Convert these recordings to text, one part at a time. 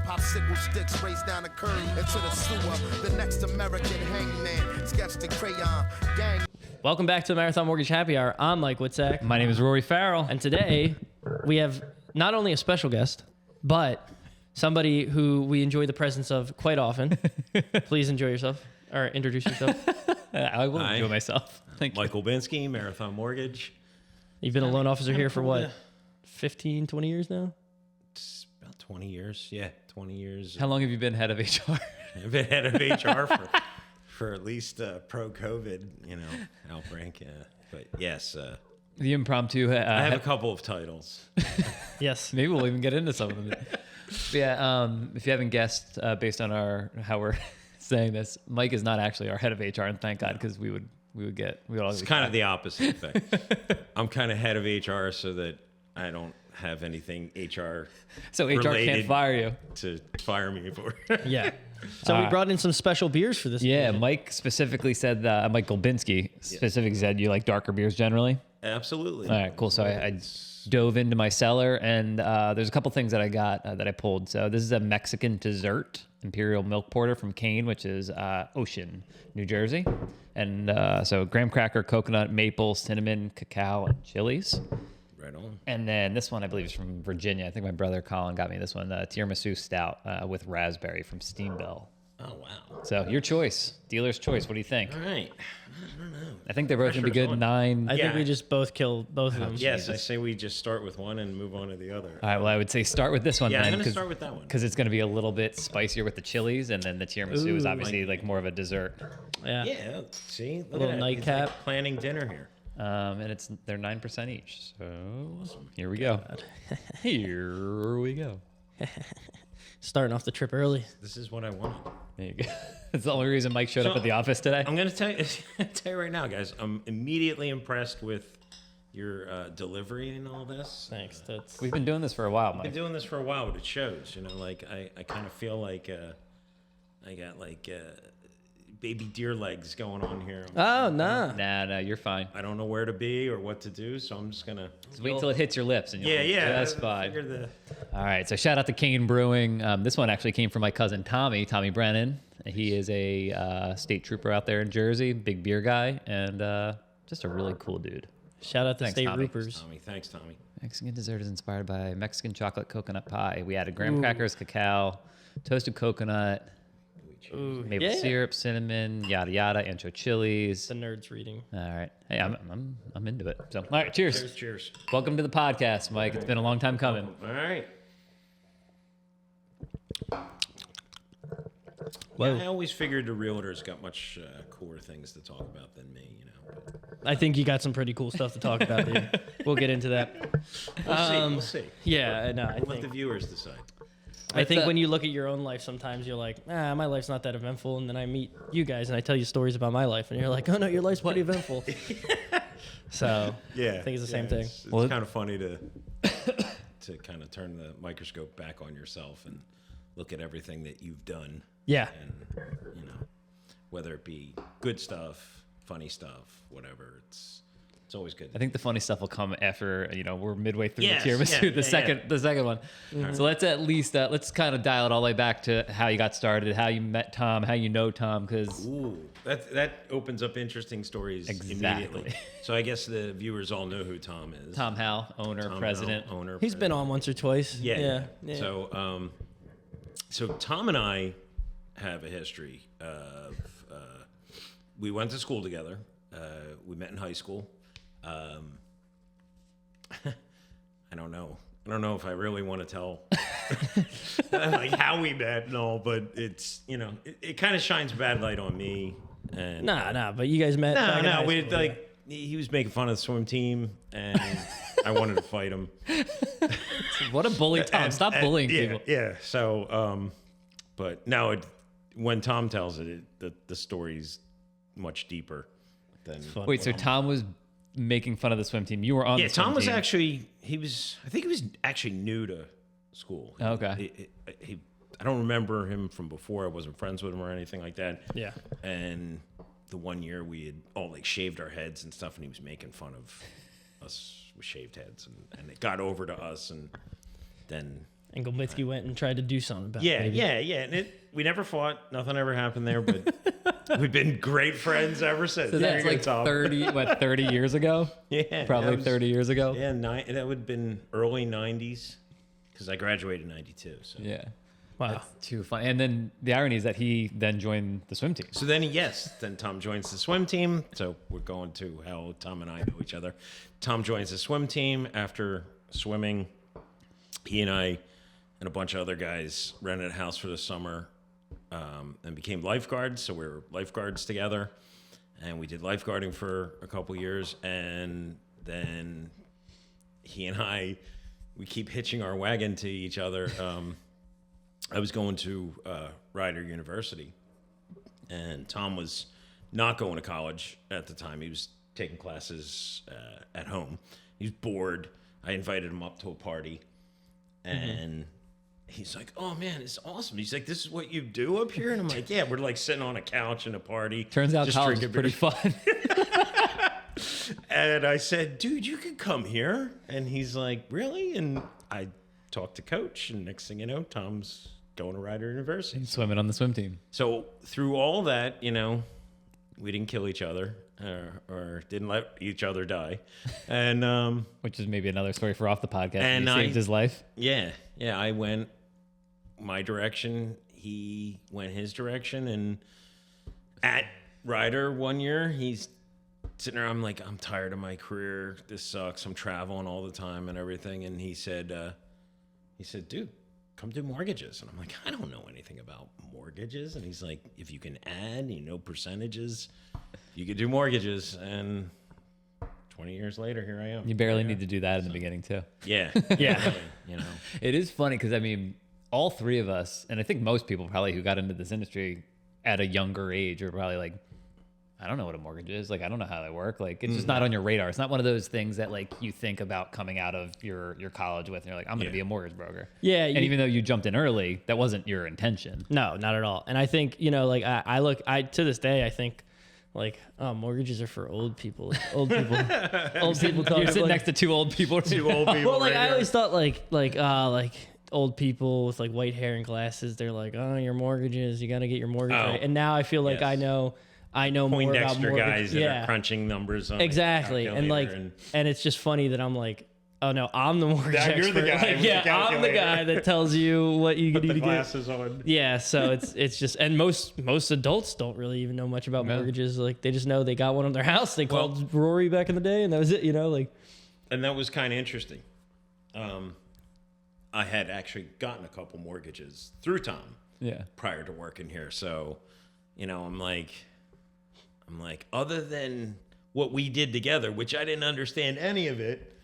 Popsicle sticks race down the curb into the sewer. The next American hangman sketched in crayon. Gang. Welcome back to the Marathon Mortgage Happy Hour. I'm Mike Witzak. My name is Rory Farrell. And today we have not only a special guest, but somebody who we enjoy the presence of quite often. Please enjoy yourself or introduce yourself. I will enjoy myself. Thank you. Mike Gulbinski, Marathon Mortgage. You've been a loan officer here for what, 15, 20 years now? It's about 20 years. Yeah, 20 years. How long have you been head of HR? I've been head of HR for at least pro-COVID, outbreak. But yes, The impromptu. I have a couple of titles. Yes. Maybe we'll even get into some of them. Yeah. If you haven't guessed, based on how we're saying this, Mike is not actually our head of HR, and thank God, because we would all. It's kind of the opposite effect. I'm kind of head of HR so that I don't have anything HR. So HR can't fire you. To fire me for. Yeah. So we brought in some special beers for this. Yeah, occasion. Mike specifically said that. Mike Gulbinski specifically said you like darker beers generally. Absolutely. All right, cool. So I dove into my cellar, and there's a couple things that I got that I pulled. So this is a Mexican dessert imperial milk porter from Kane, which is Ocean, New Jersey. And so graham cracker, coconut, maple, cinnamon, cacao, and chilies. Right on. And then this one, I believe, is from Virginia. I think my brother Colin got me this one, the tiramisu stout with raspberry from Steambill. Oh, wow. So your choice, dealer's choice. What do you think? All right. I don't know. I think they're both going to be good. on. 9. I think we just both killed both of them. Yes, I say we just start with one and move on to the other. All right, well, I would say start with this one Yeah, then. I'm going to start with that one. Because it's going to be a little bit spicier with the chilies, and then the tiramisu is Ooh. obviously like more of a dessert. Yeah. Yeah, see? Look Little at that. nightcap. He's like planning dinner here. And they're 9% each. So here we go. Here we go. Starting off the trip early. This is what I wanted. There you go. That's the only reason Mike showed up at the office today. I'm going to tell you right now, guys. I'm immediately impressed with your delivery and all this. Thanks. We've been doing this for a while, I've Mike. been doing this for a while, but it shows. I kind of feel like I got baby deer legs going on here. Oh, nah. Nah, you're fine. I don't know where to be or what to do, so I'm just going to... Just wait till it hits your lips, and you'll be just fine. All right, so shout out to Kane Brewing. This one actually came from my cousin Tommy Brennan. He is a state trooper out there in Jersey, big beer guy, and just a really cool dude. Shout out to Thanks, State Tommy. Roopers. Thanks, Tommy. Mexican dessert is inspired by Mexican chocolate coconut pie. We added graham crackers, cacao, toasted coconut, maple syrup, cinnamon, yada yada, ancho chilies. The nerd's reading. All right, hey, I'm into it. So, all right, cheers. Cheers. Welcome to the podcast, Mike. It's been a long time coming. All right. Whoa. Yeah, I always figured the realtors got much cooler things to talk about than me, I think you got some pretty cool stuff to talk about, dude. We'll get into that. We'll see. Yeah, no, Let the viewers decide. I think when you look at your own life, sometimes you're like, my life's not that eventful. And then I meet you guys and I tell you stories about my life. And you're like, oh, no, your life's pretty eventful. So Yeah, I think it's the same thing. It's kind of funny to kind of turn the microscope back on yourself and look at everything that you've done. Yeah. And, whether it be good stuff, funny stuff, whatever, it's always good. I think the funny stuff will come after we're midway through Yes, the tiramisu, yeah, the second one. Mm-hmm. So let's at least let's kind of dial it all the way back to how you got started, how you met Tom, how you know Tom, because that opens up interesting stories immediately. So I guess the viewers all know who Tom is. Tom Howell, president. He's been on once or twice. Yeah. So Tom and I have a history of we went to school together. We met in high school. I don't know if I really want to tell like how we met and all, but it's it kind of shines a bad light on me. And Nah, but you guys met. back in high school. He was making fun of the swim team, and I wanted to fight him. What a bully, Tom! Stop bullying people. Yeah. So, but now when Tom tells it, the story's much deeper than. Wait, so Tom was making fun of the swim team. You were on the swim Tom was team. I think he was actually new to school. Okay. I don't remember him from before. I wasn't friends with him or anything like that. Yeah. And the one year we had all shaved our heads and stuff, and he was making fun of us with shaved heads, and it got over to us, and then And Gulbinski went and tried to do something about Yeah, it. yeah. And we never fought. Nothing ever happened there, but we've been great friends ever since. So that's There you like go, Tom. 30 years ago? Yeah. Probably that was- 30 years ago? Yeah, that would have been early 90s because I graduated in 92. So. Yeah. Wow. Too fun. And then the irony is that he then joined the swim team. So then, then Tom joins the swim team. So we're going to how Tom and I know each other. Tom joins the swim team after swimming. He and I and a bunch of other guys rented a house for the summer and became lifeguards. So we were lifeguards together. And we did lifeguarding for a couple years. And then he and we keep hitching our wagon to each other. I was going to Rider University, and Tom was not going to college at the time. He was taking classes at home. He was bored. I invited him up to a party, and he's like, "Oh man, it's awesome." He's like, "This is what you do up here?" And I'm like, "Yeah, we're like sitting on a couch in a party." Turns out just college is drinking pretty beer. fun. And I said, "Dude, you could come here." And he's like, "Really?" And I talked to Coach, and next thing you know, Tom's going to Rider University. Swimming on the swim team. So through all that, we didn't kill each other or didn't let each other die. And Which is maybe another story for off the podcast. And He saved his life. yeah, I went my direction. He went his direction. And at Rider one year, he's sitting there. I'm like, I'm tired of my career. This sucks. I'm traveling all the time and everything. And he said, dude, come do mortgages. And I'm like, I don't know anything about mortgages. And he's like, if you can add, percentages, you could do mortgages. And 20 years later, here I am. You barely need to do that in the beginning, too. Yeah. Yeah. Really, It is funny because, all three of us, and I think most people probably who got into this industry at a younger age are probably like, I don't know what a mortgage is. Like, I don't know how they work. Like, it's just not on your radar. It's not one of those things that, like, you think about coming out of your college with, and you're like, I'm going to be a mortgage broker. Yeah. And even though you jumped in early, that wasn't your intention. No, not at all. And I think, like I to this day, I think like, oh, mortgages are for old people. Like, old people. Old people. You're sitting next to two old people. Two old people. Well, like right I here. always thought like old people with like white hair and glasses, they're like, oh, your mortgages, you got to get your mortgage Oh, right. And now I feel like yes. I know more about Poindexter mortgage. guys that are crunching numbers on Exactly. a And like, calculator and it's just funny that I'm like, oh no, I'm the mortgage Now you're the expert. guy Like, with the yeah, I'm the calculator. guy that tells you what you put need the to get. glasses on. Yeah, so it's just, and most adults don't really even know much about No. mortgages. Like they just know they got one on their house. They called Rory back in the day, and that was it. Like. And that was kind of interesting. I had actually gotten a couple mortgages through Tom Yeah. prior to working here. So, I'm like, other than what we did together, which I didn't understand any of it,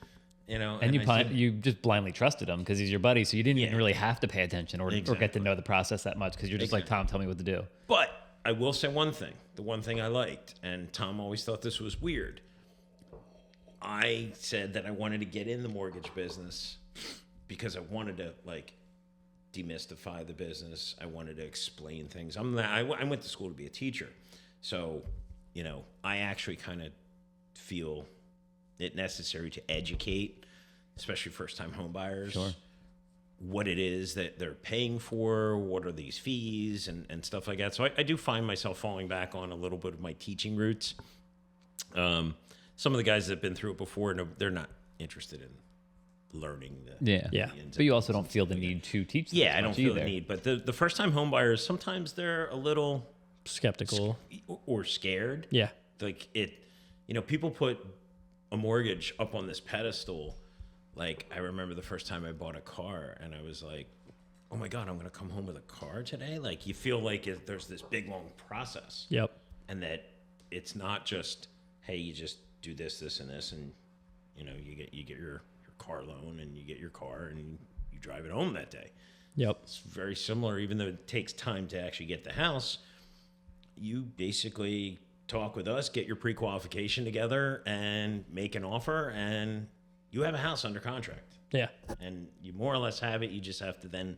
And you just blindly trusted him because he's your buddy, so you didn't even Yeah. really have to pay attention or get to Exactly. know the process that much because you're just like, Tom, tell me what to do. But I will say one thing. The one thing I liked, and Tom always thought this was weird. I said that I wanted to get in the mortgage business because I wanted to demystify the business. I wanted to explain things. I went to school to be a teacher, so I actually kind of feel it necessary to educate, especially first-time home buyers. Sure. What it is that they're paying for, what are these fees, and stuff like that. So I do find myself falling back on a little bit of my teaching roots. Some of the guys that have been through it before, no, they're not interested in learning. Yeah. Yeah. But you also don't feel the need to teach them. Yeah, as I don't much feel either. the need. But the first-time home buyers, sometimes they're a little Skeptical. or scared. Yeah. Like people put a mortgage up on this pedestal. Like, I remember the first time I bought a car, and I was like, oh my God, I'm going to come home with a car today? Like, you feel like there's this big, long process. Yep. And that it's not just, hey, you just do this, this, and this, and, you get your car loan, and you get your car, and you drive it home that day. Yep. It's very similar, even though it takes time to actually get the house. You basically talk with us, get your pre-qualification together, and make an offer, and you have a house under contract. Yeah. And you more or less have it. You just have to then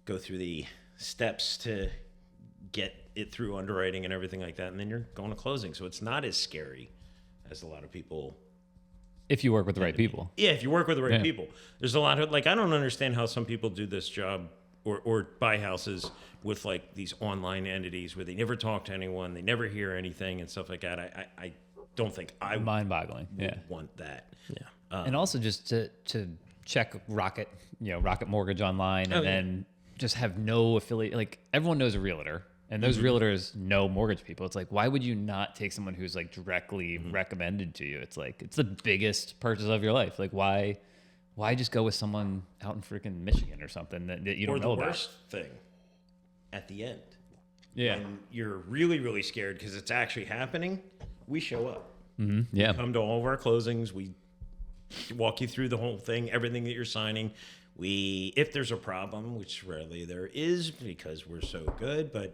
go through the steps to get it through underwriting and everything like that, and then you're going to closing. So it's not as scary as a lot of people If you work with the right people. Yeah, if you work with the right Yeah. people. There's a lot of, like, I don't understand how some people do this job or buy houses with, like, these online entities where they never talk to anyone, they never hear anything and stuff like that. I don't think I Mind-boggling. would Yeah. want that. Yeah. And also just to check Rocket Mortgage online and then just have no affiliate. Like, everyone knows a realtor. And those realtors know mortgage people. It's like, why would you not take someone who's like directly recommended to you? It's like, it's the biggest purchase of your life. Like, why just go with someone out in freaking Michigan or something that you don't know Or the about? worst thing, at the end. Yeah. When you're really, really scared because it's actually happening, we show up. Yeah. Come to all of our closings. We walk you through the whole thing, everything that you're signing. If there's a problem, which rarely there is because we're so good, but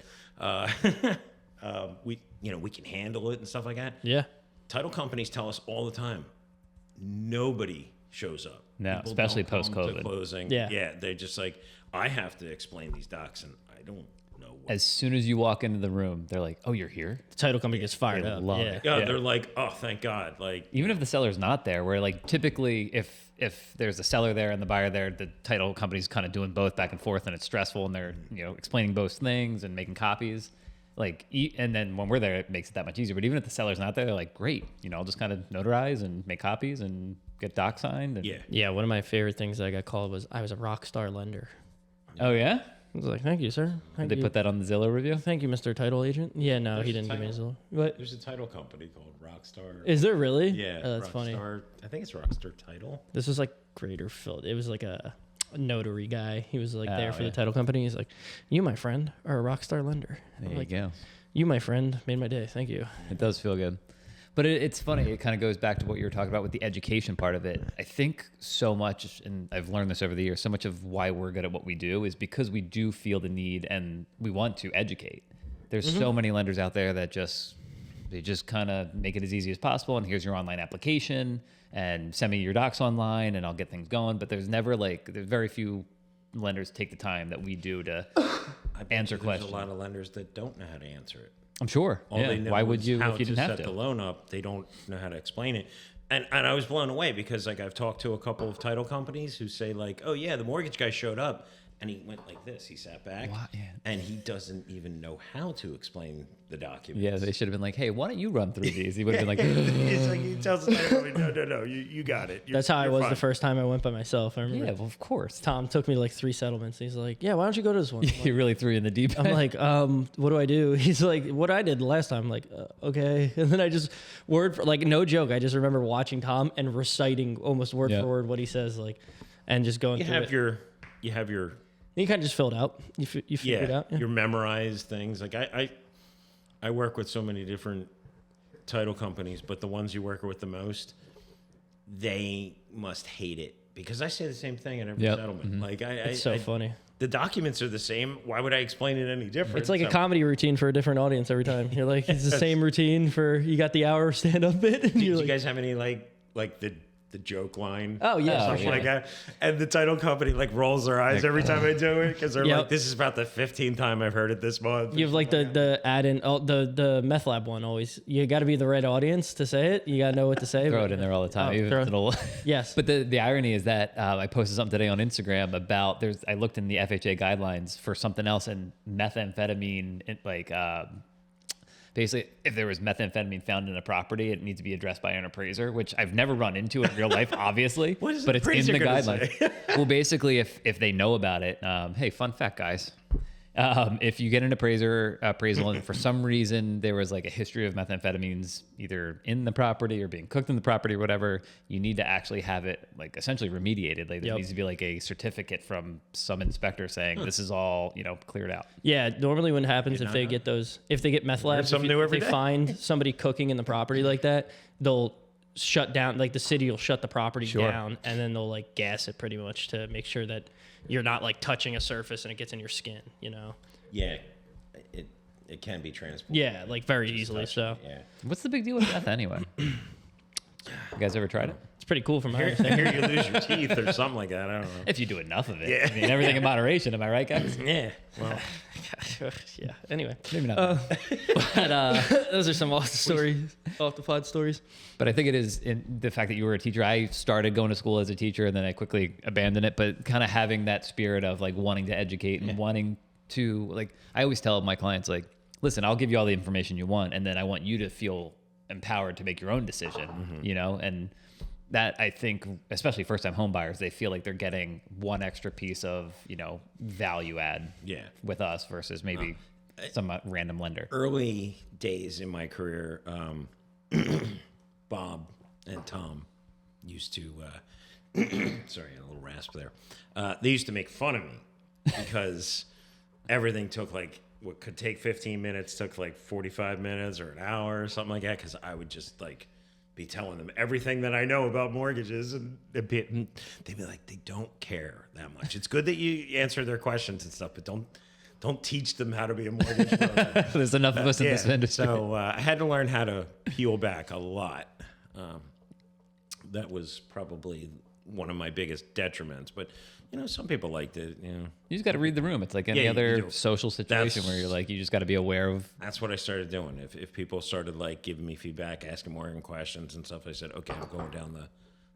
we can handle it and stuff like that. Yeah. Title companies tell us all the time, nobody shows up. No, People especially don't come to post-COVID. closing. Yeah. They're just like, I have to explain these docs, and I don't know. As soon as you walk into the room, they're like, "Oh, you're here." The title company gets fired They up. love Yeah. it. Yeah, Yeah. they're like, oh, thank God. Like, Even if the seller's not there, where like typically if there's a seller there and the buyer there, the title company's kind of doing both back and forth, and it's stressful, and they're explaining both things and making copies. Like, and then when we're there, it makes it that much easier. But even if the seller's not there, they're like, great, I'll just kind of notarize and make copies and get doc signed. And, yeah. Yeah. One of my favorite things that I got called was I was a rock star lender. Oh yeah. I was like, thank you, sir. Did Thank they you. put that on the Zillow review? Thank you, Mr. Title Agent. Yeah, no, he There's didn't a give me his title. little. What? There's a title company called Rockstar. Is there really? Yeah, Oh, that's funny. Rockstar. I think it's Rockstar Title. This was like Greater Field. It was like a notary guy. He was like there for yeah. the title company. He's like, you, my friend, are a rock star lender. There I'm you like, go. you, my friend, made my day. Thank you. It does feel good. But it's funny. It kind of goes back to what you were talking about with the education part of it. I think so much, and I've learned this over the years, so much of why we're good at what we do is because we do feel the need and we want to educate. There's so many lenders out there that they just kind of make it as easy as possible. And here's your online application and send me your docs online and I'll get things going. But there's very few lenders take the time that we do to answer questions. There's a lot of lenders that don't know how to answer it. I'm sure. All they know Why would is you how if you to didn't have set to? the loan up. They don't know how to explain it. And I was blown away because like I've talked to a couple of title companies who say like, oh yeah, the mortgage guy showed up and he went like this. He sat back Yeah. and he doesn't even know how to explain the documents. Yeah, they should have been like, hey, why don't you run through these? He would have been like, It's like he tells us, no, you got it. That's how I You're was fine. the first time I went by myself. I remember yeah, well, of course. Tom took me to like 3 settlements. He's like, yeah, why don't you go to this one? He really threw you in the deep end. I'm like, what do I do? He's like, what I did last time. I'm like, okay. And then I just no joke. I just remember watching Tom and reciting almost word for word what he says, like, and just going You through have it. your You kind of just fill it out. You figure it out. Yeah. your memorized things. Like I work with so many different title companies, but the ones you work with the most, they must hate it because I say the same thing in every Yep. settlement. Like It's so funny. The documents are the same. Why would I explain it any different? It's like a So- comedy routine for a different audience every time. You're like, it's the same routine for you got the hour stand up bit. And Do you're you like, guys have any like the joke line? oh yeah, Oh, Something yeah. like that. And the title company like rolls their eyes every time I do it because they're Yep. like, "This is about the 15th time I've heard it this month." You have like the add in the meth lab one always. You got to be the right audience to say it. You got to know what to say. Throw but- it in there all the time. Oh, Even throw- if it'll- Yes. But the irony is that I posted something today on Instagram about I looked in the FHA guidelines for something else and methamphetamine, basically, if there was methamphetamine found in a property, it needs to be addressed by an appraiser, which I've never run into in real life, obviously. What is but an it's in the appraiser gonna guidelines. Well, basically, if they know about it, hey, fun fact, guys. If you get an appraisal and for some reason there was like a history of methamphetamines either in the property or being cooked in the property or whatever, you need to actually have it like essentially remediated. Like there Yep. needs to be like a certificate from some inspector saying this is all, cleared out. Yeah, normally what happens if they get meth labs, something new every they day. find somebody cooking in the property like that, they'll shut down, like the city will shut the property Sure. down and then they'll like gas it pretty much to make sure that you're not like touching a surface and it gets in your skin, Yeah, it can be transported. Yeah, like very easily. So Yeah. What's the big deal with meth anyway? You guys ever tried it? It's pretty cool from my I understanding. hear you lose your teeth or something like that. I don't know. If you do enough of it. Yeah. I mean, everything in moderation. Am I right, guys? Yeah. Well, Yeah. Anyway, Maybe not. but those are some off the pod stories. But I think it is in the fact that you were a teacher. I started going to school as a teacher and then I quickly abandoned it. But kind of having that spirit of like wanting to educate and wanting to like, I always tell my clients like, listen, I'll give you all the information you want, and then I want you to feel empowered to make your own decision. You know, and that I think, especially first-time home buyers, they feel like they're getting one extra piece of value add. With us versus maybe some random lender. early days in my career, Bob and Tom used to, sorry, a little rasp there. They used to make fun of me because everything took like, what could take 15 minutes took like 45 minutes or an hour or something like that. Cause I would just like be telling them everything that I know about mortgages, and they'd be like, they don't care that much. It's good that you answer their questions and stuff, but don't teach them how to be a mortgage broker. There's enough of us in this industry. So I had to learn how to peel back a lot. That was probably one of my biggest detriments. But some people liked it. You just got to read the room. It's like any Yeah, you other do. social situation where you're like, you just got to be aware of. That's what I started doing. If people started like giving me feedback, asking more questions and stuff, I said, okay, I'm going down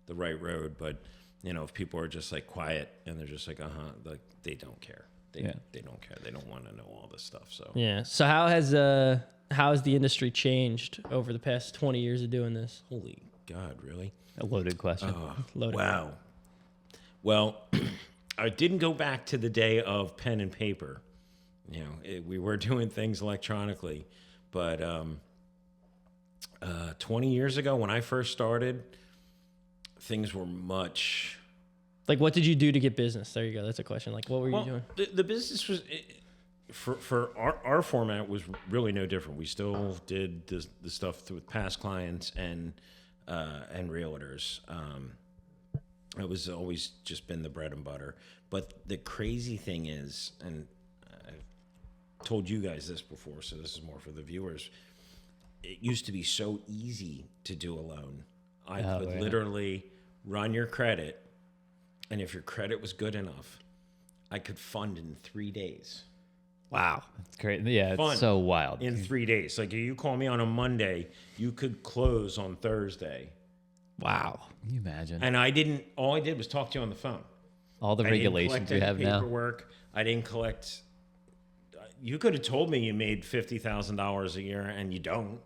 the right road. But if people are just like quiet and they're just like, like they don't care. They don't care. They don't want to know all this stuff. So Yeah. So how has the industry changed over the past 20 years of doing this? holy God, really? A loaded question. Loaded. Wow. Well, I didn't go back to the day of pen and paper. We were doing things electronically, but 20 years ago when I first started, things were much. Like, what did you do to get business? There you go. That's a question. Like, what were you doing? The business was for our format was really no different. We still did the stuff with past clients and realtors. It was always just been the bread and butter. But the crazy thing is, and I've told you guys this before, so this is more for the viewers. It used to be so easy to do a loan. I could literally run your credit, and if your credit was good enough, I could fund in 3 days. Wow. It's great. Yeah, it's Fun. so wild. In 3 days. Like, if you call me on a Monday, you could close on Thursday. Wow. Can you imagine? And all I did was talk to you on the phone. All the I didn't regulations collect we any have now. paperwork. I didn't collect. You could have told me you made $50,000 a year, and you don't.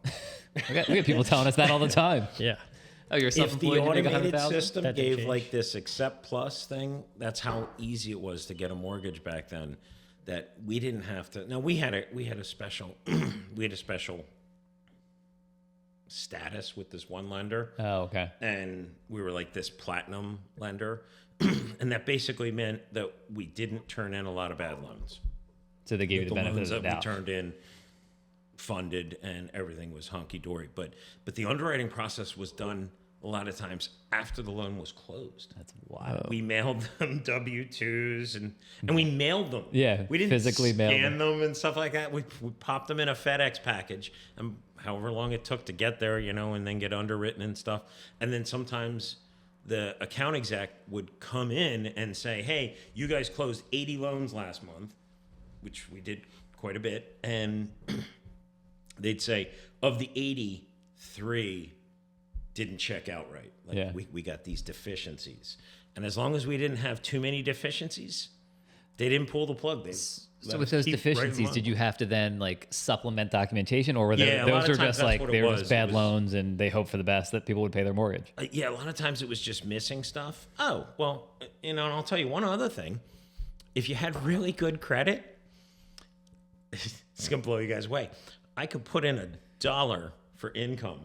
We got people telling us that all the time. Yeah. Oh, you're If self-employed, the you make automated 100,000? system That didn't gave change. like this Accept Plus thing, that's how easy it was to get a mortgage back then. That we didn't have to. Now we had a special status with this one lender. Oh, okay. And we were like this platinum lender. And that basically meant that we didn't turn in a lot of bad loans. So they gave you the benefit of loans the that we doubt. turned in funded and everything was hunky-dory. But the underwriting process was done a lot of times after the loan was closed. That's wild. We mailed them W-2s and we mailed them. Yeah, we didn't physically mail scan them and stuff like that. We popped them in a FedEx package, and however long it took to get there, and then get underwritten and stuff. And then sometimes the account exec would come in and say, "Hey, you guys closed 80 loans last month," which we did quite a bit, and they'd say, "Of the 80, 3 didn't check out right. Like we got these deficiencies." And as long as we didn't have too many deficiencies, they didn't pull the plug. So with those deficiencies, did you have to then like supplement documentation, or were Yeah, a lot those of were times just that's like what it they were was. just bad It was- loans and they hope for the best that people would pay their mortgage? Yeah, a lot of times it was just missing stuff. Oh, well, and I'll tell you one other thing. If you had really good credit, it's going to blow you guys away. I could put in $1 for income.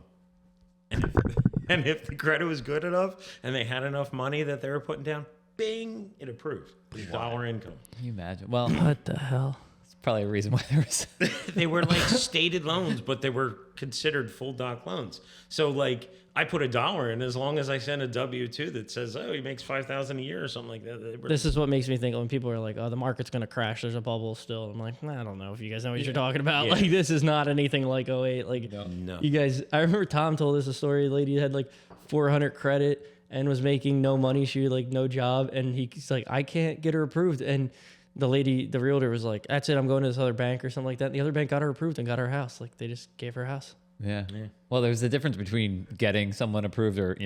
And if the credit was good enough and they had enough money that they were putting down, bing, it approved. $1 income. Can you imagine? Well, What the hell? it's probably a reason why there was. They were like stated loans, but they were considered full doc loans. So like I put $1 in, as long as I send a W-2 that says, oh, he makes $5,000 a year or something like that. This is what makes me think when people are like, "Oh, the market's gonna crash. There's a bubble still." I'm like, I don't know if you guys know what you're talking about. Yeah. Like, this is not anything like '08. Like, No. you guys. I remember Tom told us a story. A lady had like 400 credit, and was making no money. She had like no job, and he's like, I can't get her approved. And the realtor was like, that's it, I'm going to this other bank or something like that. And the other bank got her approved and got her house. Like they just gave her a house. Yeah. Well, there's a difference between getting someone approved or,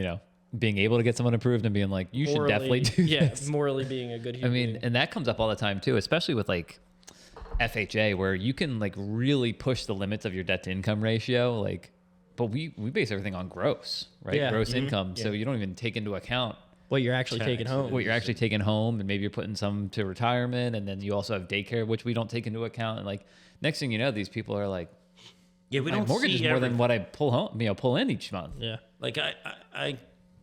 being able to get someone approved and being like, you should definitely do this. Morally being a good human being. And that comes up all the time too, especially with like FHA, where you can like really push the limits of your debt to income ratio. Like, but we base everything on gross, right? Yeah. Gross income. So you don't even take into account what you're actually taking home. What you're actually taking home, and maybe you're putting some to retirement, and then you also have daycare, which we don't take into account. And like next thing you know, these people are like, yeah, we my don't mortgage see is more than what I pull in each month. Yeah. Like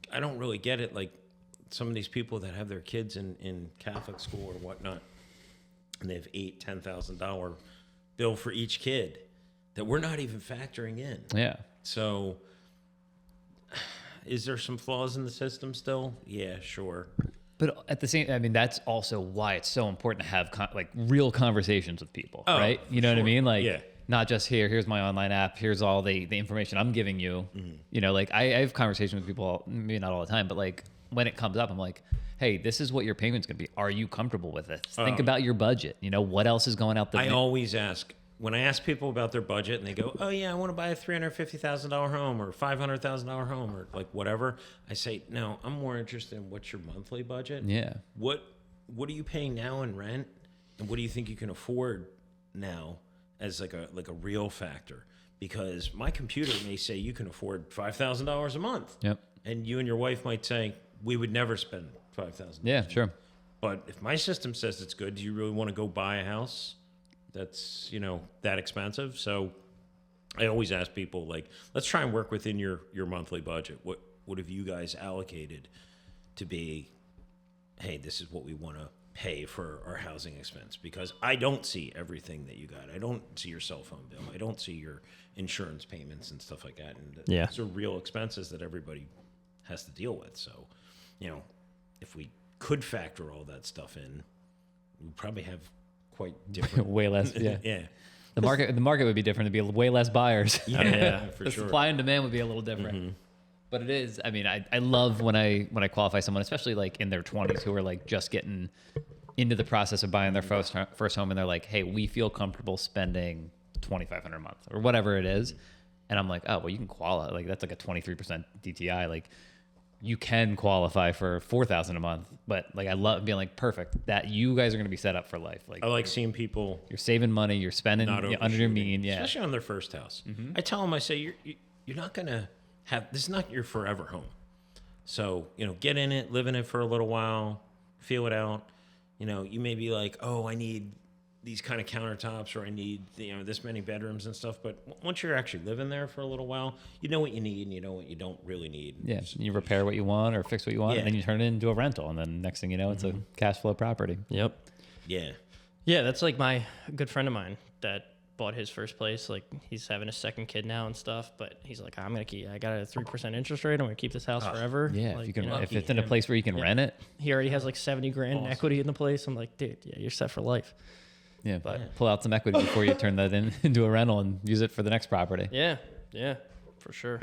I don't really get it. Like some of these people that have their kids in Catholic school or whatnot, and they have $8,000-$10,000 bill for each kid that we're not even factoring in. Yeah. So is there some flaws in the system still? Yeah, sure. But at the same, I mean, that's also why it's so important to have like real conversations with people, right? You know what I mean? Like, not just here's my online app, here's all the information I'm giving you. Like I have conversations with people, maybe not all the time, but like when it comes up, I'm like, hey, this is what your payment's going to be. Are you comfortable with it? Think about your budget. What else is going out the I always ask, when I ask people about their budget and they go, oh yeah, I want to buy a $350,000 home or $500,000 home or like whatever. I say, no, I'm more interested in what's your monthly budget. Yeah. What are you paying now in rent? And what do you think you can afford now as like a real factor? Because my computer may say you can afford $5,000 a month. Yep. And you and your wife might say, we would never spend $5,000. Yeah, sure. But if my system says it's good, do you really want to go buy a house that's, that expensive? So I always ask people, like, let's try and work within your monthly budget. What have you guys allocated to be, hey, this is what we want to pay for our housing expense? Because I don't see everything that you got. I don't see your cell phone bill. I don't see your insurance payments and stuff like that. And those are real expenses that everybody has to deal with. So, if we could factor all that stuff in, we'd probably have quite different. Way less. Yeah. Yeah. The market would be different. There'd be way less buyers. Yeah, for The sure. supply and demand would be a little different. But it is. I mean, I love when I qualify someone, especially like in their 20s, who are like just getting into the process of buying their first home, and they're like, hey, we feel comfortable spending $2,500 a month or whatever it is. And I'm like, oh, well, you can qualify. Like that's like a 23% DTI. Like you can qualify for $4,000 a month. But like I love being like, perfect, that you guys are going to be set up for life. Like I like seeing people you're saving money, you're spending not under your mean, especially on their first house. I tell them, I say, you're not going to have, this is not your forever home. So, get in it, live in it for a little while, feel it out. You may be like, oh, I need these kind of countertops, or I need, this many bedrooms and stuff. But once you're actually living there for a little while, you know what you need and you know what you don't really need. Yeah, you repair what you want or fix what you want, and then you turn it into a rental, and then next thing you know, it's a cash flow property. Yep. Yeah. Yeah, that's like my good friend of mine that bought his first place. Like he's having a second kid now and stuff, but he's like, I got a 3% interest rate. I'm gonna keep this house forever. Yeah, like, if you can, if it's in a place where you can rent it. He already has like $70,000 in equity in the place. I'm like, dude, yeah, you're set for life. Yeah, but pull out some equity before you turn that into a rental and use it for the next property. Yeah, for sure.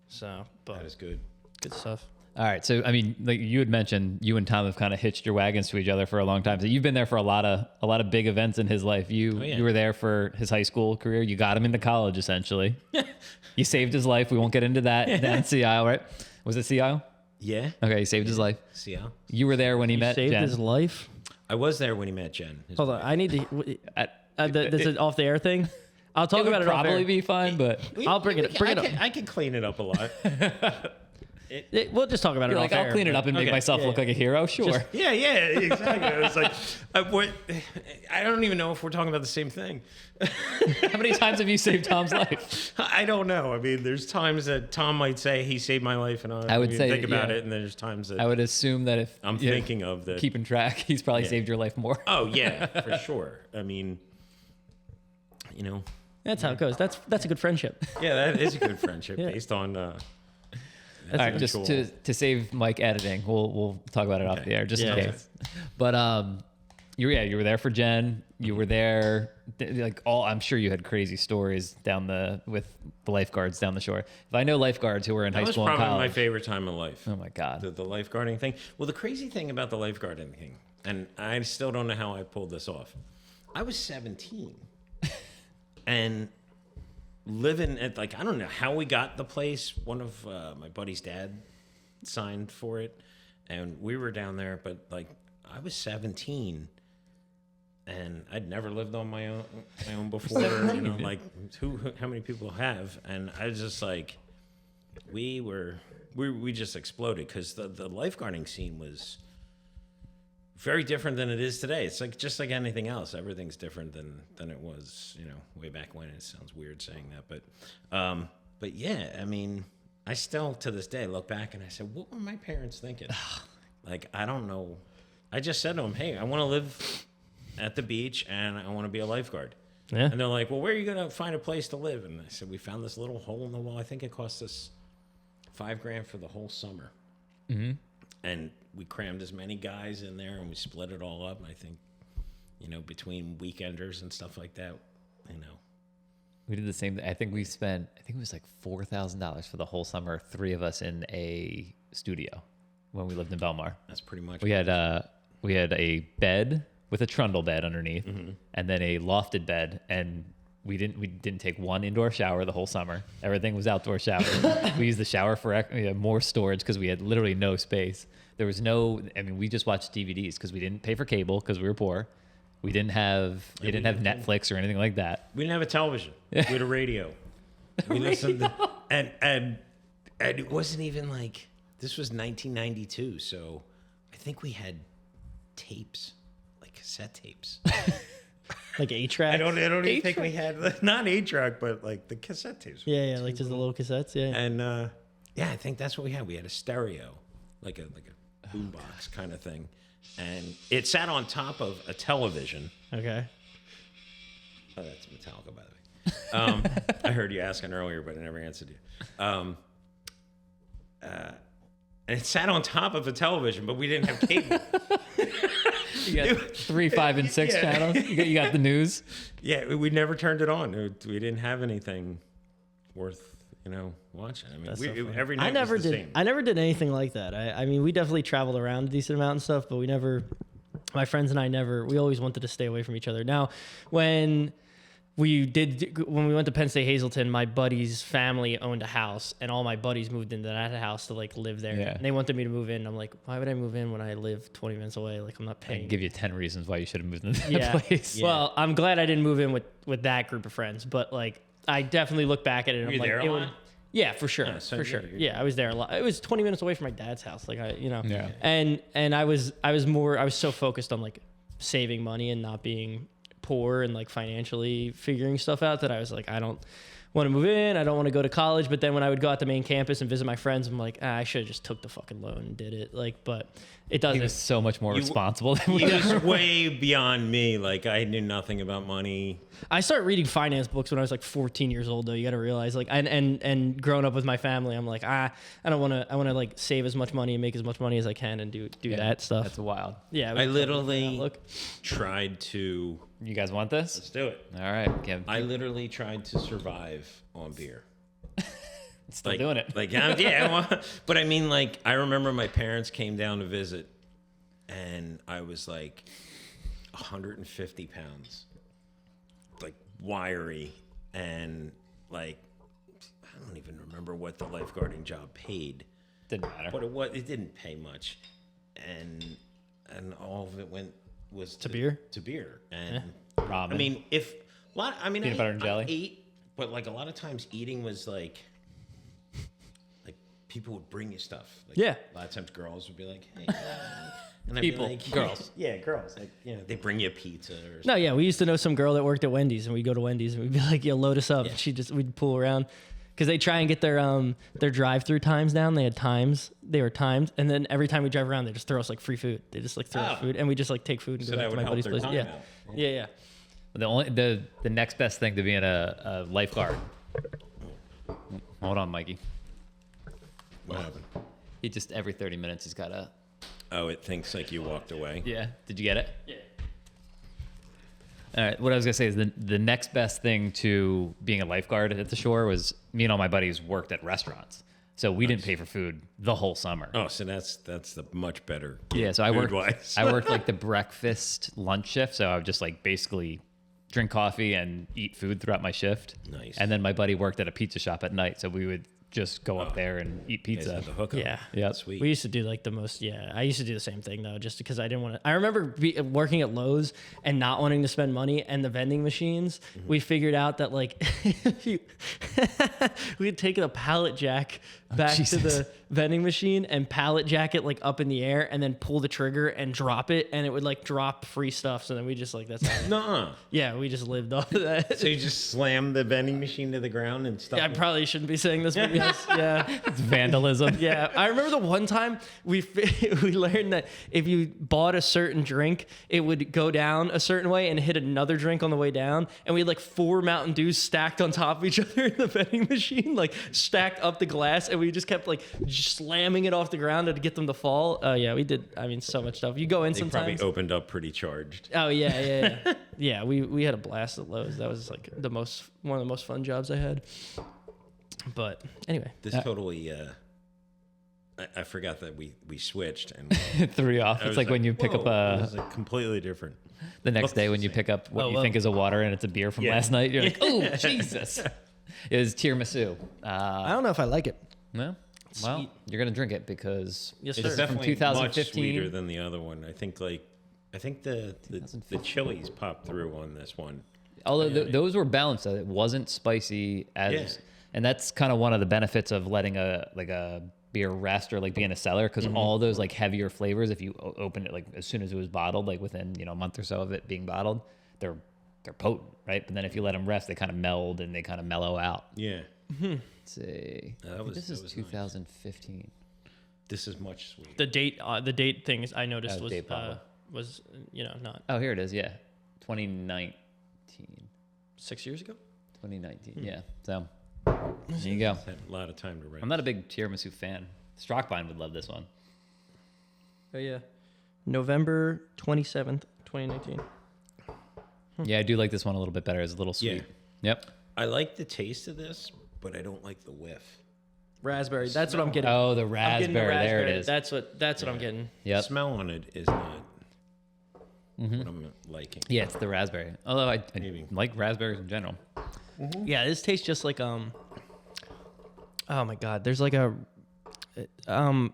So, but That is good. good stuff. All right, so I mean, like you had mentioned, you and Tom have kind of hitched your wagons to each other for a long time. So you've been there for a lot of big events in his life. You were there for his high school career. You got him into college essentially. You saved his life. We won't get into that. That's Sea Isle, right? Was it Sea Isle? Yeah. Okay, he saved his life. See how? You were there when he met Saved Jen. his life. I was there when he met Jen. his Hold on, wife. I need to. This is off the air thing. I'll talk It about would it off probably air. be fine, but I'll bring it up. I can clean it up a lot. We'll just talk about it you're off like, air. I'll clean it up and make Okay. myself look like a hero. Sure. Yeah, exactly. It's like, I don't even know if we're talking about the same thing. How many times have you saved Tom's life? I don't know. I mean, there's times that Tom might say he saved my life, and I would even say, think about yeah. it, and there's times that I would assume that if I'm you know, thinking of that. keeping track, he's probably saved your life more. Oh yeah, for sure. I mean, That's how it goes. That's a good friendship. yeah, that is a good friendship Yeah. based on. All right, just mutual- to save Mike editing, we'll talk about it off the air just in Yeah. case. But You were there for Jen. You were there, like I'm sure you had crazy stories with the lifeguards down the shore. If I know lifeguards who were in high school and That was probably college, my favorite time of life. oh my god, The lifeguarding thing. Well, the crazy thing about the lifeguarding thing, and I still don't know how I pulled this off. I was 17 and living at, like, I don't know how we got the place. One of my buddy's dad signed for it, and we were down there. But like, I was 17, and I'd never lived on my own before. You know, like how many people have? And I was just like, we just exploded because the lifeguarding scene was very different than it is today. It's like just like anything else. Everything's different than it was, you know, way back when. It sounds weird saying that, but yeah, I mean, I still to this day look back and I said, what were my parents thinking? Like, I don't know. I just said to them, hey, I want to live at the beach and I want to be a lifeguard. Yeah. And they're like, well, where are you gonna find a place to live? And I said, we found this little hole in the wall. I think it cost us $5,000 for the whole summer. Mm-hmm. And we crammed as many guys in there and we split it all up. I think, you know, between weekenders and stuff like that, you know. we did the same. I think we spent. I think it was like $4,000 for the whole summer. 3 of us in a studio when we lived in Belmar. That's pretty much. We had a bed with a trundle bed underneath, and then a lofted bed, and we didn't take one indoor shower the whole summer. Everything was outdoor showers. We used the shower for more storage because we had literally no space. There was no. I mean, we just watched DVDs because we didn't pay for cable because we were poor. We didn't have Netflix or anything like that. We didn't have a television. We had a radio. We listened to, and it wasn't even like, this was 1992, so I think we had tapes, like cassette tapes. Like 8-track? I don't even think we had, not 8-track, but like the cassette tapes. Yeah, like just the little cassettes, yeah. And yeah, I think that's what we had. We had a stereo, like a boombox kind of thing. And it sat on top of a television. Okay. Oh, that's Metallica, by the way. I heard you asking earlier, but I never answered you. And it sat on top of a television, but we didn't have cable. You got 3, 5, and 6 channels. You got the news. Yeah, we never turned it on. We didn't have anything worth, watching. I mean, every night was the same. I never did anything like that. I mean, we definitely traveled around a decent amount and stuff, but my friends and I we always wanted to stay away from each other. Now, when we went to Penn State Hazleton, my buddy's family owned a house, and all my buddies moved into that house to like live there. Yeah. And they wanted me to move in. I'm like, why would I move in when I live 20 minutes away? Like, I'm not I paying. can give you 10 reasons why you should have moved into that place. Yeah. Well, I'm glad I didn't move in with that group of friends, but like, I definitely look back at it and Were I'm you like, there a lot? yeah, for sure, so for sure. you're- Yeah, I was there a lot. It was 20 minutes away from my dad's house, like Yeah. And I was so focused on like saving money and not being poor and like financially figuring stuff out that I was like, I don't want to move in. I don't want to go to college. But then when I would go out to main campus and visit my friends, I'm like, I should have just took the fucking loan and did it. Like, but it doesn't. He was so much more responsible than we He were. was way beyond me. Like, I knew nothing about money. I started reading finance books when I was like 14 years old, though. You got to realize, like, and growing up with my family, I'm like, I want to like save as much money and make as much money as I can and do that stuff. That's wild. Yeah. I literally tried to. You guys want this? Let's do it. All right. Kev. I literally tried to survive on beer. Still doing it. Like, but I mean, like, I remember my parents came down to visit, and I was like 150 pounds, like wiry, and like I don't even remember what the lifeguarding job paid, Didn't matter. but it didn't pay much, and all of it was to beer? To beer, and Ramen. I mean, Peanut butter and jelly? I ate, but like a lot of times eating was like people would bring you stuff. Like, Yeah. A lot of times girls would be like, hey. And I'd People. be like, Girls. Yeah, girls. Like, they bring you a pizza or something. No, yeah, we used to know some girl that worked at Wendy's, and we'd go to Wendy's, and we'd be like, "Yo, load us up." Yeah. We'd pull around, because they try and get their drive-through times down. They were timed, and then every time we drive around, they just throw us like free food. They just like throw us food, and we just like take food and So go that back to would my help buddy's their place. time Yeah. out. Yeah, yeah. The next best thing to being a lifeguard. Hold on, Mikey. What happened? He just every 30 minutes he's got a. Oh, it thinks like you walked away. Yeah. Did you get it? Yeah. All right, what I was gonna say is the next best thing to being a lifeguard at the shore was me and all my buddies worked at restaurants, so we didn't pay for food the whole summer. Oh, so that's the much better. Yeah, so I worked food-wise. I worked like the breakfast lunch shift, so I would just like basically drink coffee and eat food throughout my shift. Nice. And then my buddy worked at a pizza shop at night, so we would just go up there and eat You guys pizza. had the hookup. Yeah. Yep. Sweet. We used to do like the most, I used to do the same thing though, just because I didn't want to. I remember working at Lowe's and not wanting to spend money, and the vending machines. We figured out that like if you we had taken a pallet jack back to Jesus. the vending machine and pallet jack it like up in the air, and then pull the trigger and drop it, and it would like drop free stuff. So then we just like that's how, Nuh-uh. yeah, we just lived off of that. So you just slam the vending machine to the ground and stuff. I probably shouldn't be saying this, but yes, yeah. It's vandalism. Yeah, I remember the one time we learned that if you bought a certain drink, it would go down a certain way and hit another drink on the way down. And we had like 4 Mountain Dews stacked on top of each other in the vending machine, like stacked up the glass, and we just kept like slamming it off the ground to get them to fall. Yeah, we did. I mean, so much stuff. You go in They probably sometimes. opened up pretty charged. Oh yeah. Yeah, we had a blast at Lowe's. That was like one of the most fun jobs I had. But anyway, This totally. I forgot that we switched and Threw you off. I It's was like when you pick up whoa, it was like completely different. the next Looks day the when you same. pick up what Oh, you whoa. think is a water and it's a beer from Yeah. last night. You're like, oh Jesus! It was tiramisu. I don't know if I like it. No, well, Sweet. you're gonna drink it because Yes, It's sir. definitely much 2015. sweeter than the other one. I think the chilies popped through on this one. although those were balanced, it wasn't spicy as, Yeah. and that's kind of one of the benefits of letting a beer rest or like be in a cellar, because all those like heavier flavors, if you open it like as soon as it was bottled, like within a month or so of it being bottled, they're potent, right? But then if you let them rest, they kind of meld and they kind of mellow out. Yeah, Let's see. that I think was- this that is was nice. 2015. this is much sweeter. The date things I noticed That was was date problem. not Oh, here it is. Yeah, 2019. 6 years ago. 2019. Yeah. So there you go. Had a lot of time to write. I'm not a big tiramisu fan. Strockbine would love this one. Oh yeah, November 27th, 2019. Yeah, I do like this one a little bit better. It's a little sweet. Yeah. Yep. I like the taste of this, but I don't like the whiff. Raspberry. That's what I'm getting. Oh, the I'm raspberry. getting the There it is. That's what I'm getting. Yep. The smell on it is not what I'm liking. Yeah, it's the raspberry. Although I Maybe. like raspberries in general. Yeah, this tastes just like Oh my God, there's like a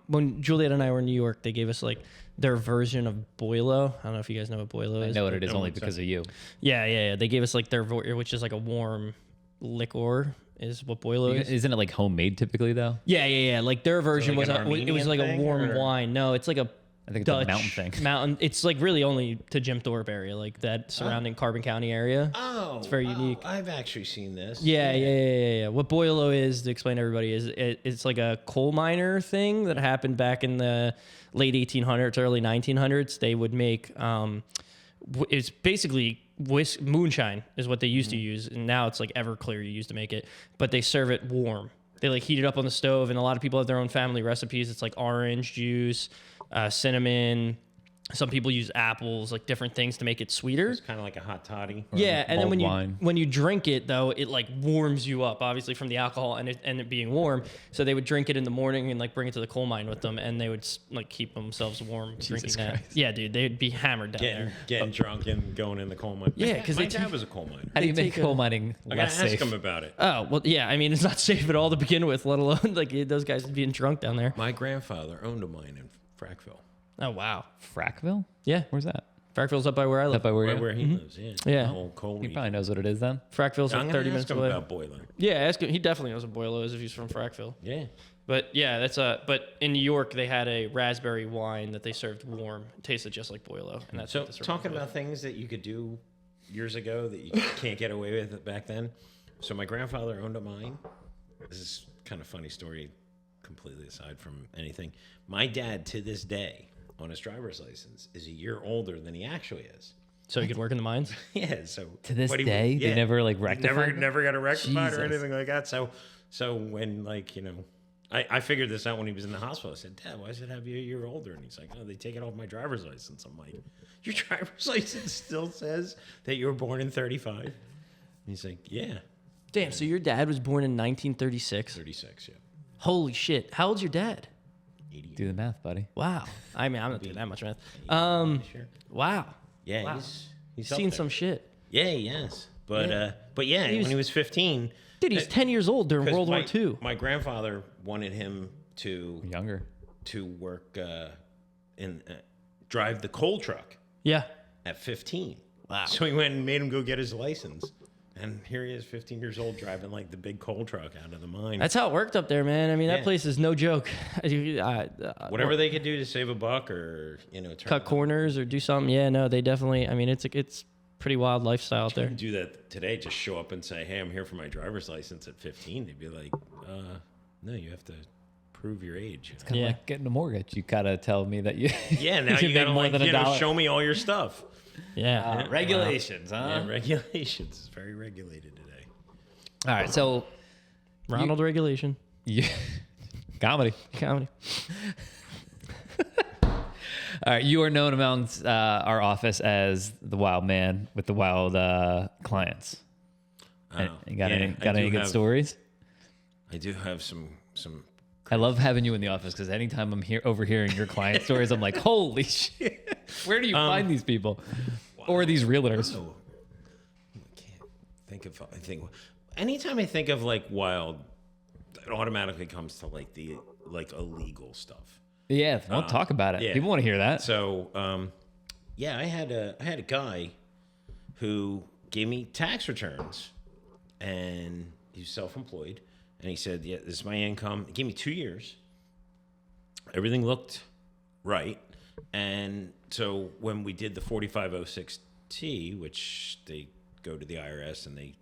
when Juliet and I were in New York, they gave us like their version of Boilo. I don't know if you guys know what Boilo I is. know what but- it is no, only it's because of you. Yeah. They gave us like which is like a warm liquor is what Boilo is. Isn't it like homemade typically though? Yeah. Like their version like was an it was Armenian like a thing, warm or- wine. No, it's like a I think it's a Dutch mountain thing. Mountain. It's like really only to Jim Thorpe area, like that surrounding Carbon County area. Oh, It's very unique. I've actually seen this. Yeah. What Boilo is, to explain to everybody, is it's like a coal miner thing that happened back in the late 1800s, early 1900s. They would make it's basically moonshine is what they used to use, and now it's like Everclear you use to make it, but they serve it warm. They like heat it up on the stove, and a lot of people have their own family recipes. It's like orange juice, cinnamon. Some people use apples, like different things to make it sweeter. It's kind of like a hot toddy. Yeah, and then mulled wine. when you drink it though, it like warms you up, obviously from the alcohol and it being warm. So they would drink it in the morning and like bring it to the coal mine with them, and they would like keep themselves warm drinking that. Christ. Yeah, dude, they'd be hammered down there. Getting drunk and going in the coal mine. Yeah, 'cause my they dad take- was a coal miner. How do you They make take coal mining I gotta less ask safe? him about it. Oh well, yeah. I mean, it's not safe at all to begin with, let alone like those guys being drunk down there. My grandfather owned a mine in Frackville, Oh wow. Frackville? Yeah, Where's that? Frackville's up by where I Up live. by where right you? where he lives. Yeah, Yeah. The whole coal. He probably knows what it is then. Frackville's I'm like gonna 30 ask minutes him away. about boiling. Yeah, ask him. He definitely knows what Boilo is if he's from Frackville. Yeah. But yeah, but in New York they had a raspberry wine that they served warm. It tasted just like Boilo, and that's So what this talking reminded me about things that you could do years ago that you can't get away with back then. So my grandfather owned a mine. This is kind of funny story, completely aside from anything. My dad, to this day, on his driver's license, is a year older than he actually is. of. So you could work in the mines. Yeah. So To this what he- day, they never like rectified. never got it rectified or Jesus. anything like that. So when like I figured this out when he was in the hospital. I said, Dad, why does it have you a year older? And he's like, oh, they take it off my driver's license. I'm like, your driver's license still says that you were born in 35? And he's like, yeah. Damn, so your dad was born in 1936? 36, yeah. Holy shit. How old's your dad? 80. Do the math, buddy. Wow. I mean, I'm not doing that much math. Sure. Wow. Yeah, Wow. he's up Seen there. some shit. Yeah, he has. But Yeah. when he was 15... Dude, he's 10 years old during 'cause World War my, II. My grandfather wanted him to Younger. work drive the coal truck Yeah. at 15. Wow. So he went and made him go get his license. And here he is, 15 years old, driving like the big coal truck out of the mine. That's how it worked up there, man. I mean, that Yeah. place is no joke. Whatever they could do to save a buck or, turn cut corners or do something. Yeah, no, they definitely. I mean, it's pretty wild lifestyle out there. do that today. Just show up and say, hey, I'm here for my driver's license at 15. They'd be like, no, you have to prove your age. Kind of Yeah. like getting a mortgage. You gotta tell me that you. Yeah, now you made gotta more than a dollar. show me all your stuff. Yeah. Regulations, huh? Yeah, regulations. It's very regulated today. All right, so Ronald regulation. yeah, comedy. Comedy. All right, you are known amongst our office as the wild man with the wild clients. Oh, You got yeah, any good stories? I do have some. I love having you in the office because anytime I'm here overhearing your client stories, I'm like, holy shit! Where do you find these people or these realtors? Oh, I can't think of. Anytime I think of like wild, it automatically comes to like the illegal stuff. Yeah, don't talk about it. yeah. People want to hear that. So, I had a guy who gave me tax returns, and he was self-employed, and he said, "Yeah, this is my income." He gave me 2 years. Everything looked right, and so when we did the 4506T, which they go to the IRS and they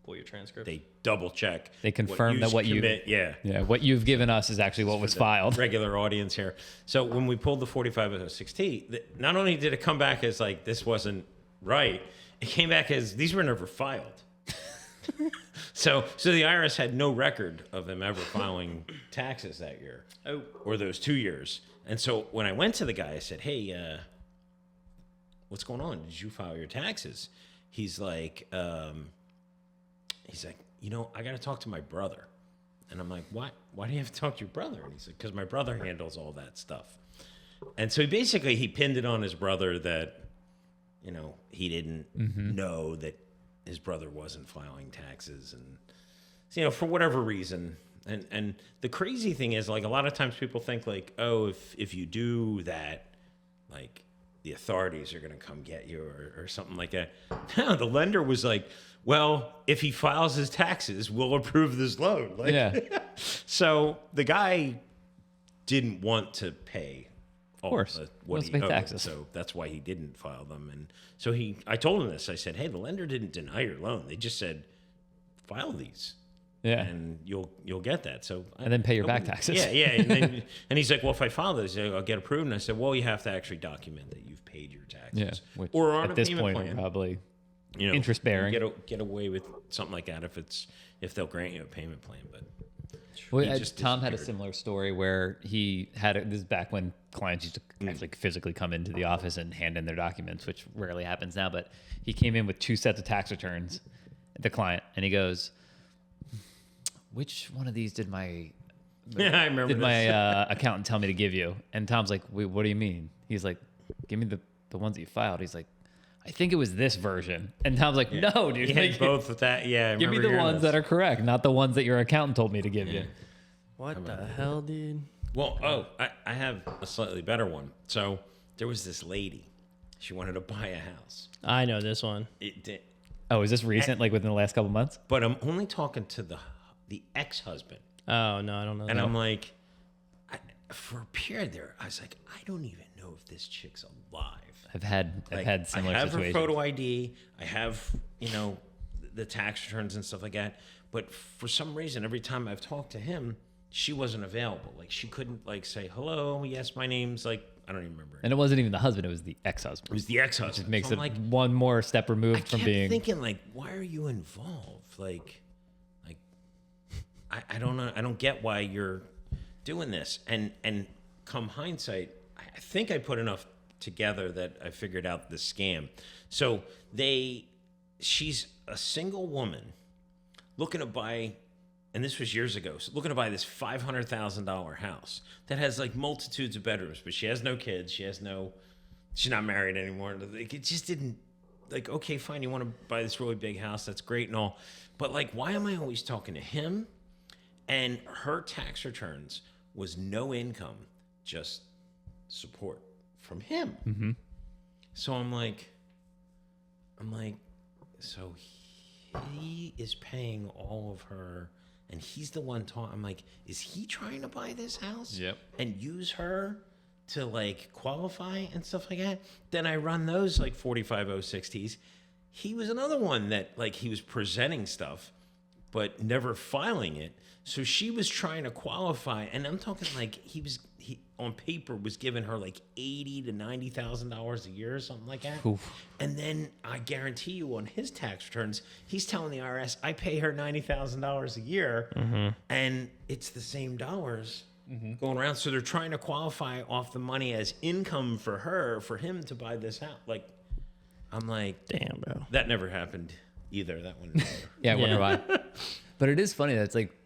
Pull your transcript. they double check, They confirm that what you commit, yeah. Yeah, what you've given us is actually what was filed. Regular audience here. So when we pulled the 4506T, not only did it come back as like this wasn't right, it came back as these were never filed. so the IRS had no record of him ever filing taxes that year, or those 2 years. And so when I went to the guy, I said, "Hey, what's going on? Did you file your taxes?" He's like, I got to talk to my brother. And I'm like, what? Why do you have to talk to your brother? And he said, because my brother handles all that stuff. And so he pinned it on his brother that, he didn't know that his brother wasn't filing taxes. And, for whatever reason. And the crazy thing is, like, a lot of times people think, like, oh, if you do that, like, the authorities are going to come get you or something like that. No, the lender was like, well, if he files his taxes, we'll approve this loan. Like, Yeah. So the guy didn't want to pay all course. what Wants he to pay owed, taxes. so that's why he didn't file them. And so I told him this. I said, hey, the lender didn't deny your loan. They just said, file these. Yeah. And you'll get that. So And then pay your back taxes. Yeah. And he's like, well, if I file this, I'll get approved. And I said, well, you have to actually document that you've paid your taxes. Yeah. Which or on at a this payment point, plan. probably You interest bearing. Get away with something like that if they'll grant you a payment plan. But Well, he just Tom had a disappeared. similar story where he had this is back when clients used to actually physically come into the office and hand in their documents, which rarely happens now. But he came in with 2 sets of tax returns, the client, and he goes, "Which one of these did my I remember did this. my accountant tell me to give you?" And Tom's like, "Wait, what do you mean?" He's like, "Give me the ones that you filed." He's like, "I think it was this version." And Tom's like, "No, dude. He had like, both with that. Yeah, I give me remember the hearing ones this. that are correct, not the ones that your accountant told me to give you." What the hell, dude? Well, I have a slightly better one. So there was this lady. She wanted to buy a house. I know this one. It did, Oh, is this recent, like within the last couple months? but I'm only talking to the ex-husband. Oh no, I don't know. And that. I'm like, for a period there, I was like, I don't even know if this chick's alive. I've had similar I have situations. her photo ID. I have, the tax returns and stuff like that. But for some reason, every time I've talked to him, she wasn't available. Like, she couldn't, like, say, hello, yes, my name's, like, I don't even remember. And it wasn't even the husband; it was the It ex-husband. was the ex-husband. It makes So it I'm like, one more step removed I from kept being. thinking, like, why are you involved? Like, I don't know. I don't get why you're doing this, and come hindsight, I think I put enough together that I figured out the scam. So she's a single woman looking to buy, and this was years ago, so looking to buy this $500,000 house that has like multitudes of bedrooms, but she has no kids. She's not married anymore. Like, it just didn't, like, okay, fine, you want to buy this really big house, that's great and all, but like, why am I always talking to him? And her tax returns was no income, just support from him. Mm-hmm. So I'm like, so he is paying all of her, and he's the one talking. I'm like, is he trying to buy this house? Yep. And use her to like qualify and stuff like that? Then I run those like 45060s. He was another one that like he was presenting stuff, but never filing it. So she was trying to qualify, and I'm talking like he on paper was giving her like $80,000 to $90,000 a year or something like that. Oof. And then I guarantee you on his tax returns, he's telling the IRS, I pay her $90,000 a year, and it's the same dollars going around. So they're trying to qualify off the money as income for her, for him to buy this house. Like, I'm like, Damn, bro. that never happened either. That one never. Yeah, I wonder why. But it is funny that it's like,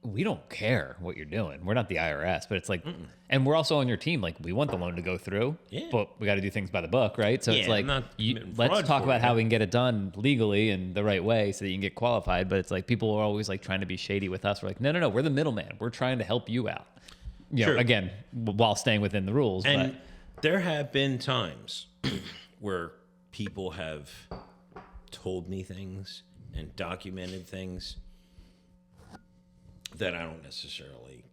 we don't care what you're doing. We're not the IRS, but it's like, and we're also on your team. Like, we want the loan to go through, but we got to do things by the book, right? So it's like, I'm not let's fraud talk for about it. how we can get it done legally and the right way so that you can get qualified. But it's like, people are always like trying to be shady with us. We're like, no, we're the middleman. We're trying to help you out. You know, True. again, while staying within the rules. And but there have been times where people have told me things and documented things that I don't necessarily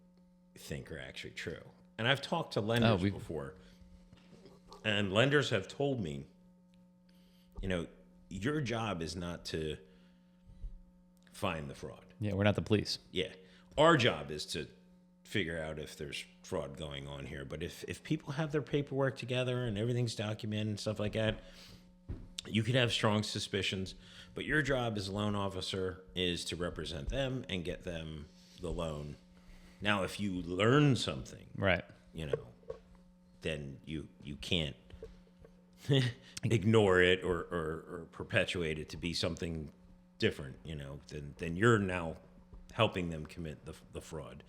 think are actually true. And I've talked to lenders before, and lenders have told me, you know, your job is not to find the fraud. yeah, we're not the police. Yeah. Our job is to figure out if there's fraud going on here. But if people have their paperwork together and everything's documented and stuff like that, you could have strong suspicions. But your job as a loan officer is to represent them and get them the loan. Now, if you learn something, Right. you know, then you can't ignore it or perpetuate it to be something different, you know, then you're now helping them commit the fraud.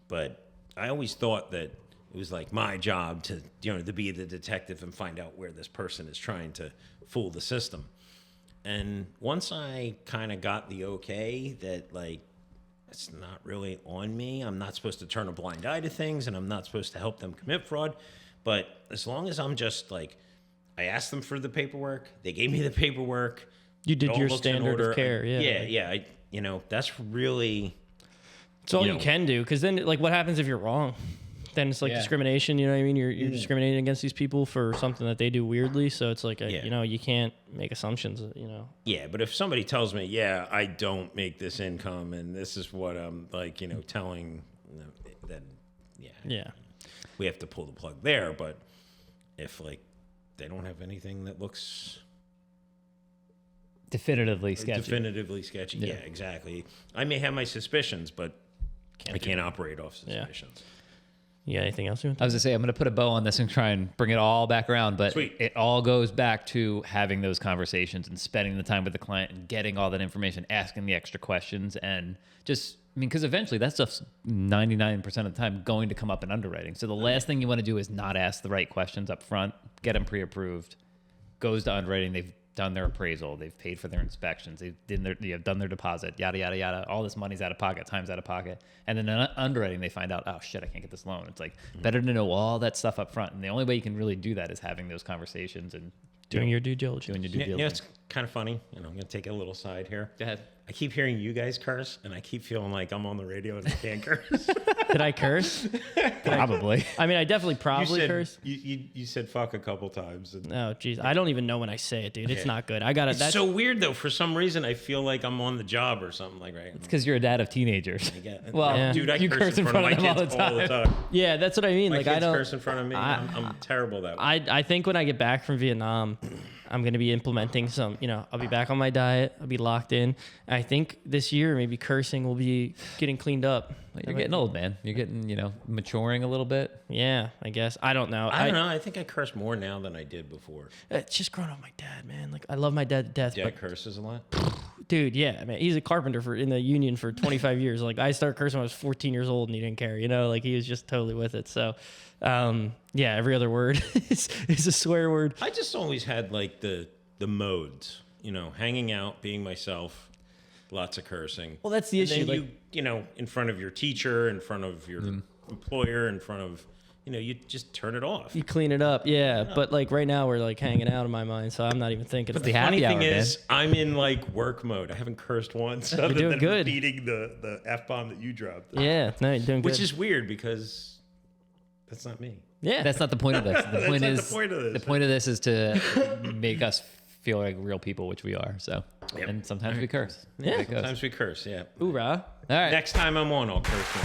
But I always thought that it was like my job to, you know, to be the detective and find out where this person is trying to fool the system. And once I kind of got the okay that, like, it's not really on me, I'm not supposed to turn a blind eye to things, and I'm not supposed to help them commit fraud. But as long as I'm just like, I asked them for the paperwork, they gave me the paperwork. You did it all your looks in standard order. of care. Yeah. Yeah. You know, that's really, It's all you you know. can do. Because then, like, what happens if you're wrong? Then it's like Yeah. discrimination. You know what I mean? You're discriminating against these people for something that they do weirdly. So it's like, Yeah. you know, you can't make assumptions. You know. yeah. But if somebody tells me, yeah, I don't make this income and this is what I'm, like, you know, telling them, then Yeah. we have to pull the plug there. But if, like, they don't have anything that looks Definitively sketchy. definitively sketchy, yeah, exactly. I may have my suspicions, but I can't operate off suspicions. You got anything else you want I was gonna say I'm gonna put a bow on this and try and bring it all back around, but Sweet. it all goes back to having those conversations and spending the time with the client and getting all that information, asking the extra questions, and just, I mean, because eventually that stuff's 99% of the time going to come up in underwriting. So the last thing you want to do is not ask the right questions up front, get them pre-approved, goes to underwriting, they've done their appraisal, they've paid for their inspections, they've done their deposit, yada, yada, yada. All this money's out of pocket, time's out of pocket. And then in underwriting, they find out, oh shit, I can't get this loan. It's like better to know all that stuff up front. And the only way you can really do that is having those conversations and Doing your due diligence. doing your due Yeah, diligence. it's kind of funny. You know, I'm gonna take a little side here. Go ahead. I keep hearing you guys curse, and I keep feeling like I'm on the radio and I can't curse. Did I curse? Probably. I mean, I definitely probably you said, curse. You said fuck a couple times. And Oh, jeez. I don't even know when I say it, dude. It's not good. I got it. it's That's so weird though. For some reason, I feel like I'm on the job or something like right. Because you're a dad of teenagers. Well, Yeah. Dude, I you curse in front of my them kids all the time. yeah, that's what I mean. My Like, kids I don't. curse in front of me. I'm terrible that way. I think when I get back from Vietnam, I'm going to be implementing some, I'll be back on my diet. I'll be locked in. I think this year, maybe cursing will be getting cleaned up. Well, you're getting old, man. You're getting, maturing a little bit. Yeah, I guess. I don't know. I don't know. I think I curse more now than I did before. It's just growing up with my dad, man. Like, I love my dad to death. Dad But curses a lot. dude, yeah, man. He's a carpenter in the union for 25 years. Like, I started cursing when I was 14 years old and he didn't care, Like, he was just totally with it. So, yeah, every other word is a swear word. I just always had like the modes, hanging out, being myself, lots of cursing. Well, that's the And issue. then Like, you, in front of your teacher, in front of your employer, in front of, you just turn it off. you clean it up, yeah. But like right now, we're like hanging out in my mind, so I'm not even thinking. But about the it. happy Funny thing hour, is, I'm in like work mode. I haven't cursed once other doing than good. repeating the F-bomb that you dropped. Yeah, no, you're doing good. Which is weird because that's not me. yeah, That's not the point of this. The point not is the point of this. The point of this is to make us feel like real people, which we are. So, Yep. and sometimes we curse. Yeah. It goes. Sometimes we curse, yeah. hoorah. All right. Next time I'm on, I'll curse more.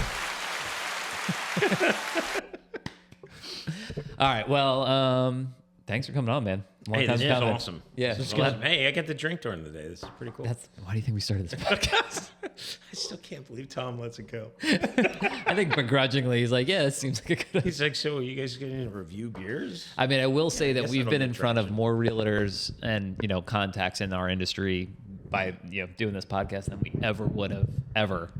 All right. Well, thanks for coming on, man. Long Hey, time this is coming. awesome. Yeah. This is awesome. Hey, I get to drink during the day. This is pretty cool. Why do you think we started this podcast? I still can't believe Tom lets it go. I think begrudgingly he's like, yeah, it seems like a good idea. He's like, so you guys going to review beers? I mean, I will say that guess we've that'll been be in front of traction. more realtors and, contacts in our industry by, doing this podcast than we ever would have ever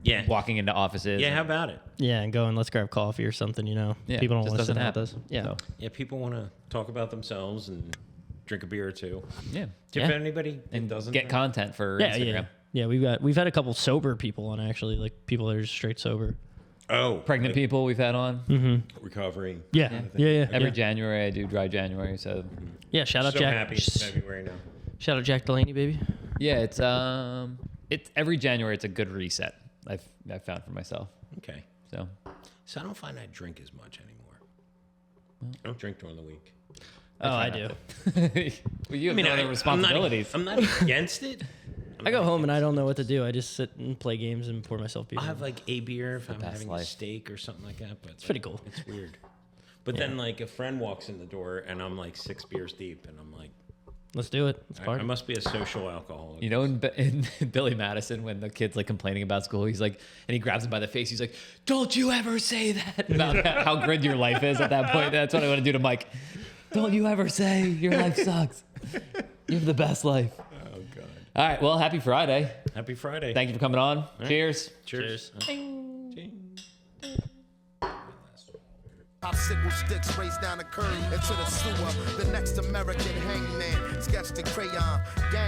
Yeah. walking into offices. Yeah, how about it? Yeah, and go and let's grab coffee or something. Yeah, People don't just want to doesn't sit down happen. with us. Yeah, So, Yeah, people want to talk about themselves and drink a beer or two. yeah. If Yeah. anybody And doesn't get content for yeah, Instagram. yeah. We've had a couple sober people on actually, like people that are just straight sober. Oh, Pregnant people we've had on. recovery. Yeah, yeah. Every January I do dry January. So, Yeah, shout out So Jack. happy it's February now. Shout out Jack Delaney, baby. yeah, it's every January it's a good reset. I've found for myself. Okay. So, So I don't find I drink as much anymore. I don't drink during the week. Oh, I do. well, you have no other responsibilities. I'm not against it. I go home and I don't know what to do. I just sit and play games and pour myself beer. I'll have like a beer if I'm best having life. a steak or something like that. But it's pretty cool. It's weird. But then like a friend walks in the door and I'm like 6 beers deep and I'm like, Let's do it. Let's I party. must be a social alcoholic. in Billy Madison, when the kid's like complaining about school, he's like, and he grabs him by the face. He's like, "Don't you ever say that about how good your life is." At that point, that's what I want to do to Mike. Don't you ever say your life sucks. You have the best life. Oh God. All right. Well, happy Friday. Happy Friday. Thank you for coming on. Cheers. Cheers. Popsicle sticks race down the curb into the sewer. The next American hangman sketched in crayon. Gang